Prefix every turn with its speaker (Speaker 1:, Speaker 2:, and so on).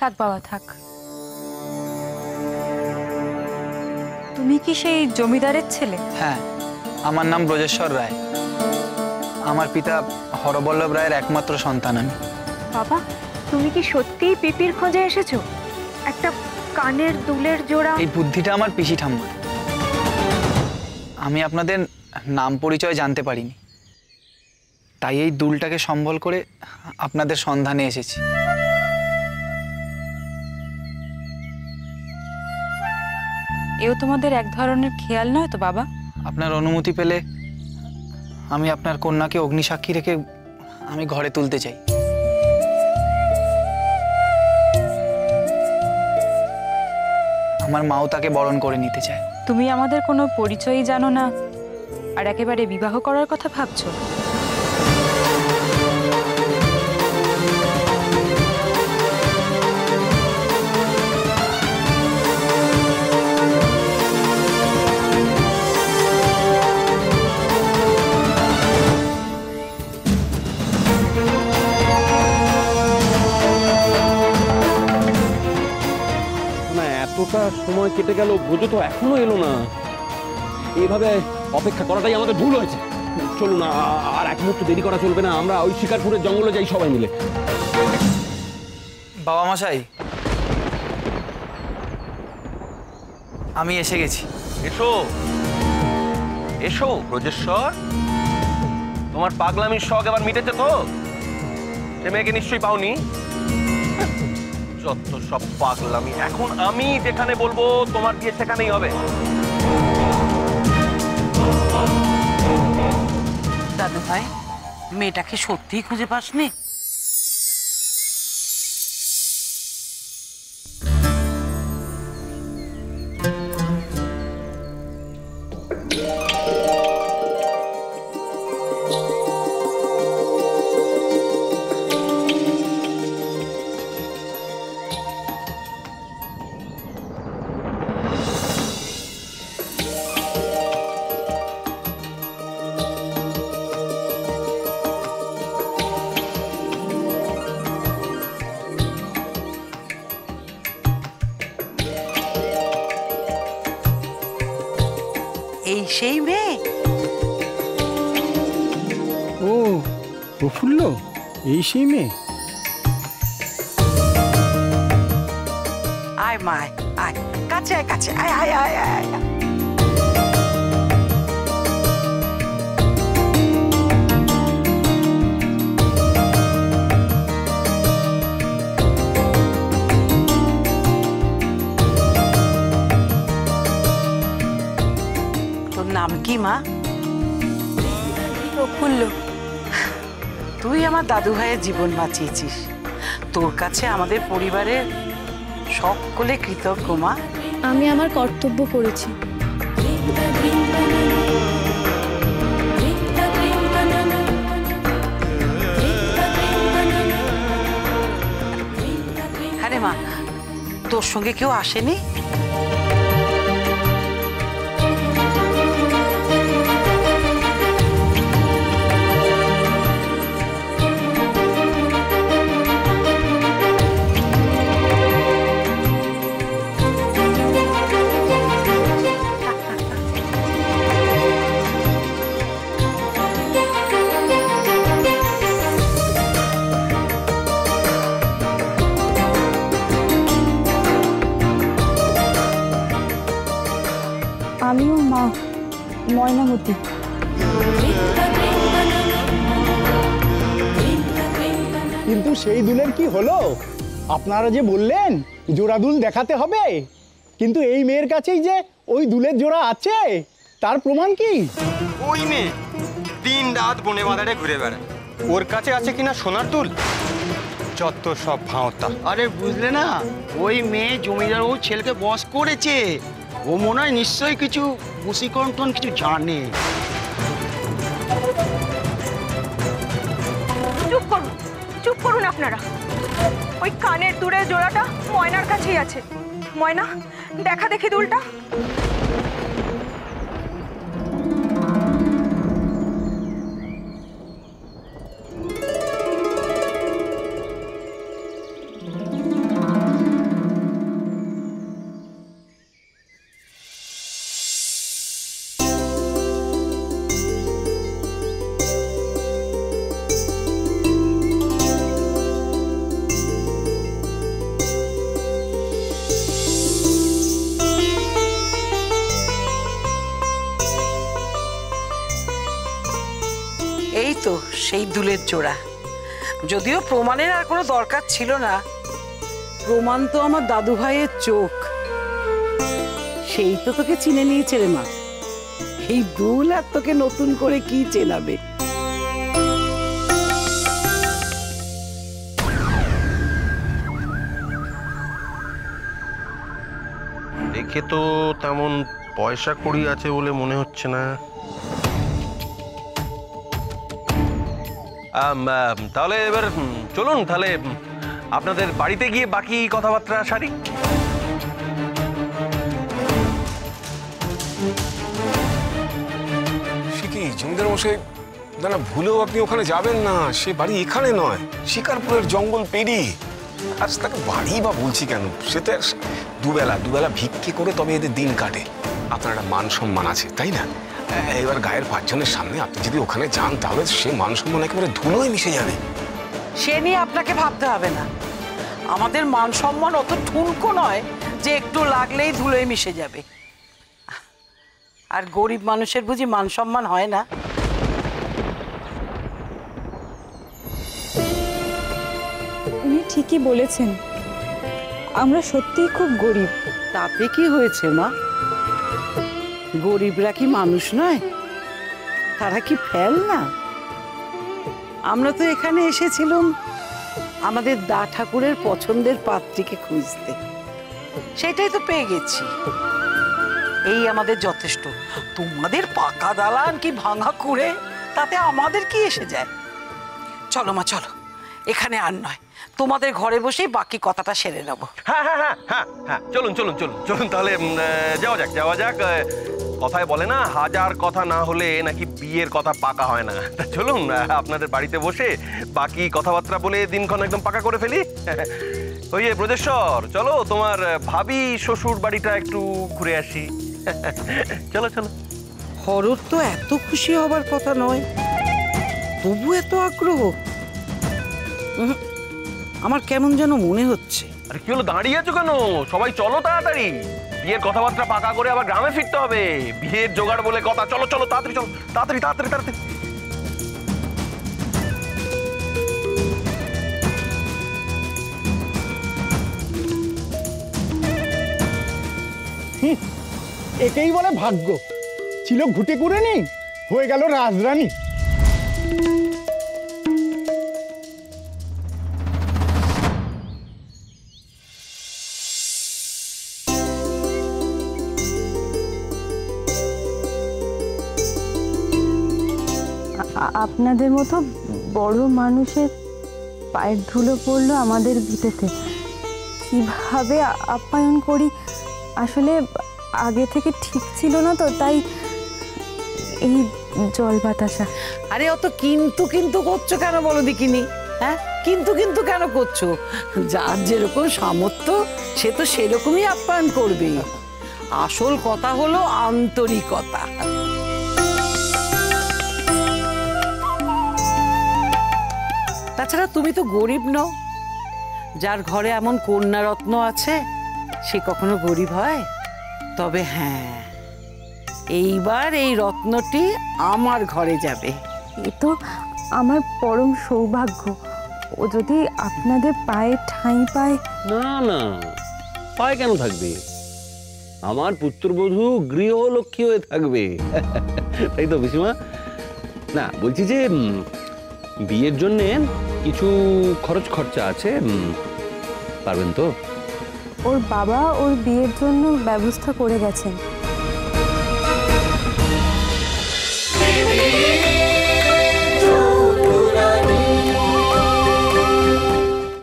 Speaker 1: থাক বাবা থাক। তুমি কি সেই জমিদারের ছেলে?
Speaker 2: হ্যাঁ, আমার নাম ব্রজেশ্বর রায়। আমার পিতা হরবল্লভ রায়ের একমাত্র সন্তান আমি।
Speaker 3: বাবা, তুমি কি সত্যিই পিপির খোঁজে এসেছো? একটা কানের দুলের জোড়া।
Speaker 2: এই বুদ্ধিটা আমার পিসি ঠাম্মার। আমি আপনাদের নাম পরিচয় জানতে পারিনি, তাই এই দুলটাকে সম্বল করে আপনাদের সন্ধানে এসেছি।
Speaker 1: এও তোমাদের এক ধরনের খেয়াল নয় তো বাবা?
Speaker 2: আপনার অনুমতি পেলে আমি আপনার কন্যাকে অগ্নিসাক্ষী রেখে আমি ঘরে তুলতে চাই। আমার মাও তাকে বরণ করে নিতে চায়।
Speaker 1: তুমি আমাদের কোনো পরিচয়ই জানো না আর একেবারে বিবাহ করার কথা ভাবছো?
Speaker 4: এতটা সময় কেটে গেল, বোঝো তো এখনো এলো না। এইভাবে অপেক্ষা করাটাই আমাদের ভুল হয়েছে। চলুন, আর এক মুহূর্ত দেরি করা চলবে না। আমরা ওই শিকারপুরের জঙ্গলে যাই সবাই মিলে।
Speaker 2: বাবা মশাই, আমি এসে গেছি।
Speaker 5: এসো এসো ব্রজেশ্বর, তোমার পাগলামির শখ এবার মিটেছে তো? সে মেয়েকে নিশ্চয়ই পাওনি। যত সব পাগলামি। এখন আমি যেখানে বলবো তোমার বিয়ে সেখানেই হবে।
Speaker 6: দাদু ভাই, মেয়েটাকে সত্যিই খুঁজে পাসনি? এই সেই মেয়ে?
Speaker 7: ও প্রফুল্ল, এই সেই মেয়ে?
Speaker 6: আয় মা, আয় কাছে, আয় কাছে, আয় আয় আয় আয়। তোর নাম কি মা?
Speaker 1: প্রফুল্ল।
Speaker 6: তুই আমার দাদু ভাইয়ের জীবন বাঁচিয়েছিস। তোর কাছে আমাদের পরিবারের সকলে কৃতজ্ঞ মা।
Speaker 3: আমি আমার কর্তব্য করেছি।
Speaker 6: আরে মা, তোর সঙ্গে কেউ আসেনি?
Speaker 3: আমিও মা, ময়নামতি।
Speaker 7: কিন্তু সেই দুলের কি হলো? আপনারা যে বললেন জোড়া দুল দেখাতে হবে, কিন্তু এই মেয়ের কাছেই যে ওই দুলের জোড়া আছে, তার প্রমাণ কি?
Speaker 8: ওই মেয়ে দিন রাত বনে বাজারে ঘুরে বেড়ায়, ওর কাছে আছে কিনা সোনার দুল? যত সব ভাঁওতা।
Speaker 9: আরে বুঝলে না, ওই মেয়ে জমিদার ও ছেলেকে বশ করেছে। ও মনে হয় নিশ্চয়ই কিছু বশীকরণ কিছু জানে।
Speaker 3: চুপ করুন, চুপ করুন আপনারা। ওই কানের দুলের জোড়াটা ময়নার কাছেই আছে। ময়না, দেখা দেখি দুলটা।
Speaker 6: সেই দুলের জোড়া। যদিও প্রমাণের আর কোনো দরকার ছিল না, প্রমাণ তো আমার দাদু ভাইয়ের চোখ, সেই তো তোকে চিনে নিয়েছে রে মা। এই দুল আর তোকে নতুন করে কি চেনাবে?
Speaker 5: দেখে তো তেমন পয়সা কড়ি আছে বলে মনে হচ্ছে না। তাহলে এবার চলুন, তাহলে আপনাদের বাড়িতে গিয়ে বাকি কথাবার্তা সারি।
Speaker 10: সে কি জমিদার মশাই, না ভুলেও আপনি ওখানে যাবেন না। সে বাড়ি এখানে নয়, শিকারপুরের জঙ্গল পেরিয়ে। আজ তাকে বাড়ি বা বলছি কেন, সে তো দুবেলা ভিক্ষে করে তবে এদের দিন কাটে। আপনার একটা মান সম্মান আছে, তাই না? এবার গায়ের 5 জনের সামনে আপনি যদি ওখানে যান, তাহলে সে মান সম্মান একেবারে ধুলোয় মিশে যাবে।
Speaker 6: সে নিয়ে আপনাকে ভাবতে হবে না। আমাদের মান সম্মান অত ঠুনকো নয় যে একটু লাগলেই ধুলোয় মিশে যাবে। আর গরিব মানুষের বুঝি মান সম্মান হয় না?
Speaker 1: উনি ঠিকই বলেছেন, আমরা সত্যিই খুব গরিব।
Speaker 6: তাতে কি হয়েছে মা? গরিবরা কি মানুষ নয়? তারা কি ফেল না? আমরা তো এখানে এসেছিলাম আমাদের দা ঠাকুরের পছন্দের পাত্রীকে খুঁজতে, সেটাই তো পেয়ে গেছি। এই আমাদের যথেষ্ট। তোমাদের পাকা দালান কি ভাঙা কুড়ে, তাতে আমাদের কি এসে যায়? চলো মা চলো, এখানে আর নয়, তোমাদের ঘরে বসেই বাকি কথাটা সেরে নেবো।
Speaker 5: হ্যাঁ হ্যাঁ হ্যাঁ হ্যাঁ হ্যাঁ, চলুন চলুন চলুন চলুন, তাহলে যাওয়া যাক। কথায় বলে না, হাজার কথা না হলে নাকি বিয়ের কথা পাকা হয় না। তা চলুন আপনাদের বাড়িতে বসে বাকি কথাবার্তা বলে দিনক্ষণ একদম পাকা করে ফেলি। ওই ব্রজেশ্বর, চলো তোমার ভাবি শ্বশুর বাড়িটা একটু ঘুরে আসি। চলো চলো।
Speaker 6: হরর তো এত খুশি হবার কথা নয়, তবু এত আগ্রহ। আমার কেমন যেন মনে হচ্ছে।
Speaker 5: আরে কি হলো, দাঁড়িয়ে আছো কেন? সবাই চলো তাড়াতাড়ি, বিয়ের কথাবার্তা পাকা করে আবার গ্রামে ফিরতে হবে। বিয়ের জোগাড় বলে কথা। চলো চলো তাড়াতাড়ি, চলো তাড়াতাড়ি তাড়াতাড়ি তাড়াতাড়ি।
Speaker 7: একেই বলে ভাগ্য। ছিল ঘুটে করে নেই, হয়ে গেল রাজরানী।
Speaker 1: আপনাদের মতো বড় মানুষের পায়ের ধুলো পড়লো আমাদের ভিটেতে, কিভাবে আপ্যায়ন করি আসলে আগে থেকে ঠিক ছিল না তো, তাই এই জল বাতাসা।
Speaker 6: আরে অত কিন্তু কিন্তু করছো কেন বলো দেখিনি? হ্যাঁ, কিন্তু কিন্তু কেন করছো? যার যেরকম সামর্থ্য সে তো সেরকমই আপ্যায়ন করবে। আসল কথা হলো আন্তরিকতা। তাছাড়া তুমি তো গরিব নও। যার ঘরে এমন কন্যা রত্ন আছে সে কখনো গরিব হয়? তবে হ্যাঁ, এইবার এই রত্নটি আমার ঘরে যাবে।
Speaker 1: এ তো আমার পরম সৌভাগ্য। ও যদি আপনাদের পায়ে ঠাঁই পায়।
Speaker 4: না না, পায়ে কেন থাকবে? আমার পুত্রবধূ গৃহলক্ষ্মী হয়ে থাকবে। তাই তো পিসিমা? না, বলছি যে বিয়ের জন্যে কিছু খরচ খরচা আছে, পারবেন তো?
Speaker 1: ওর বাবা ওর বিয়ের জন্য ব্যবস্থা করে গেছেন।